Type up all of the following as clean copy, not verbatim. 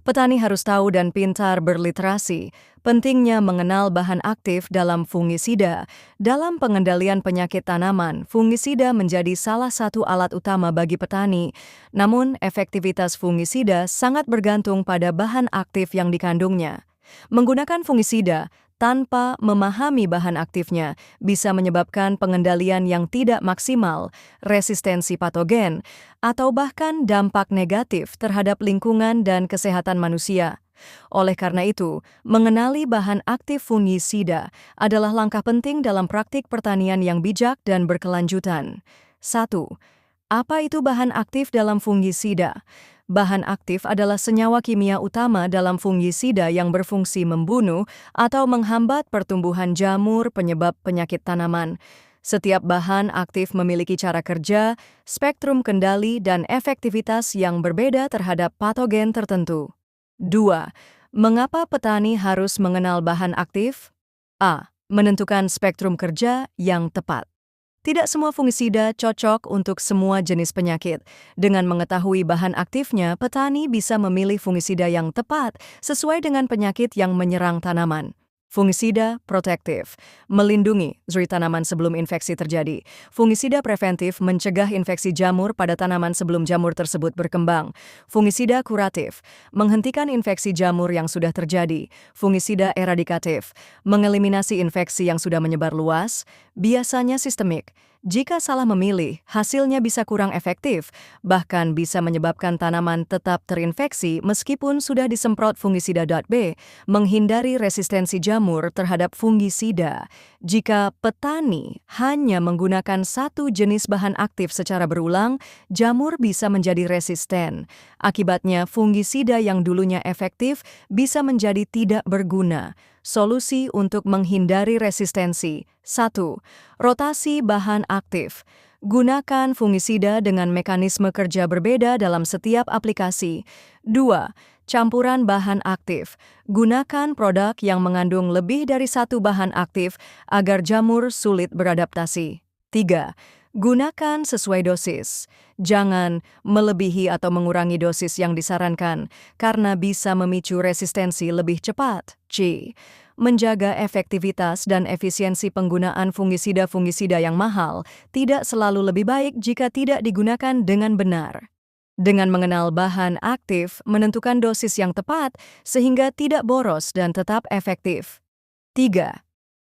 Petani harus tahu dan pintar berliterasi. Pentingnya mengenal bahan aktif dalam fungisida. Dalam pengendalian penyakit tanaman, fungisida menjadi salah satu alat utama bagi petani. Namun, efektivitas fungisida sangat bergantung pada bahan aktif yang dikandungnya. Menggunakan fungisida tanpa memahami bahan aktifnya bisa menyebabkan pengendalian yang tidak maksimal, resistensi patogen, atau bahkan dampak negatif terhadap lingkungan dan kesehatan manusia. Oleh karena itu, mengenali bahan aktif fungisida adalah langkah penting dalam praktik pertanian yang bijak dan berkelanjutan. 1. Apa itu bahan aktif dalam fungisida? Bahan aktif adalah senyawa kimia utama dalam fungisida yang berfungsi membunuh atau menghambat pertumbuhan jamur penyebab penyakit tanaman. Setiap bahan aktif memiliki cara kerja, spektrum kendali, dan efektivitas yang berbeda terhadap patogen tertentu. 2. Mengapa petani harus mengenal bahan aktif? A. Menentukan spektrum kerja yang tepat. Tidak semua fungisida cocok untuk semua jenis penyakit. Dengan mengetahui bahan aktifnya, petani bisa memilih fungisida yang tepat sesuai dengan penyakit yang menyerang tanaman. Fungisida protektif, melindungi dari tanaman sebelum infeksi terjadi. Fungisida preventif mencegah infeksi jamur pada tanaman sebelum jamur tersebut berkembang. Fungisida kuratif, menghentikan infeksi jamur yang sudah terjadi. Fungisida eradikatif, mengeliminasi infeksi yang sudah menyebar luas, biasanya sistemik. Jika salah memilih, hasilnya bisa kurang efektif, bahkan bisa menyebabkan tanaman tetap terinfeksi meskipun sudah disemprot fungisida. B. Menghindari resistensi jamur terhadap fungisida. Jika petani hanya menggunakan satu jenis bahan aktif secara berulang, jamur bisa menjadi resisten. Akibatnya, fungisida yang dulunya efektif bisa menjadi tidak berguna. Solusi untuk menghindari resistensi. 1. Rotasi bahan aktif. Gunakan fungisida dengan mekanisme kerja berbeda dalam setiap aplikasi. 2. Campuran bahan aktif. Gunakan produk yang mengandung lebih dari satu bahan aktif agar jamur sulit beradaptasi. 3. Gunakan sesuai dosis. Jangan melebihi atau mengurangi dosis yang disarankan, karena bisa memicu resistensi lebih cepat. C. Menjaga efektivitas dan efisiensi penggunaan fungisida-fungisida yang mahal tidak selalu lebih baik jika tidak digunakan dengan benar. Dengan mengenal bahan aktif, menentukan dosis yang tepat sehingga tidak boros dan tetap efektif. 3.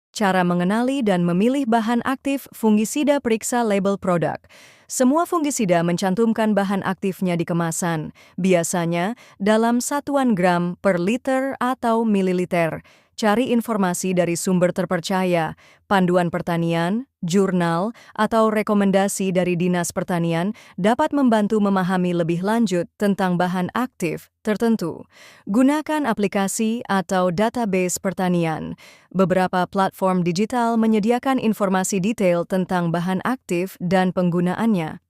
Cara mengenali dan memilih bahan aktif fungisida. Periksa label produk. Semua fungisida mencantumkan bahan aktifnya di kemasan, biasanya dalam satuan gram per liter atau mililiter. Cari informasi dari sumber terpercaya, panduan pertanian, jurnal, atau rekomendasi dari Dinas Pertanian dapat membantu memahami lebih lanjut tentang bahan aktif tertentu. Gunakan aplikasi atau database pertanian. Beberapa platform digital menyediakan informasi detail tentang bahan aktif dan penggunaannya.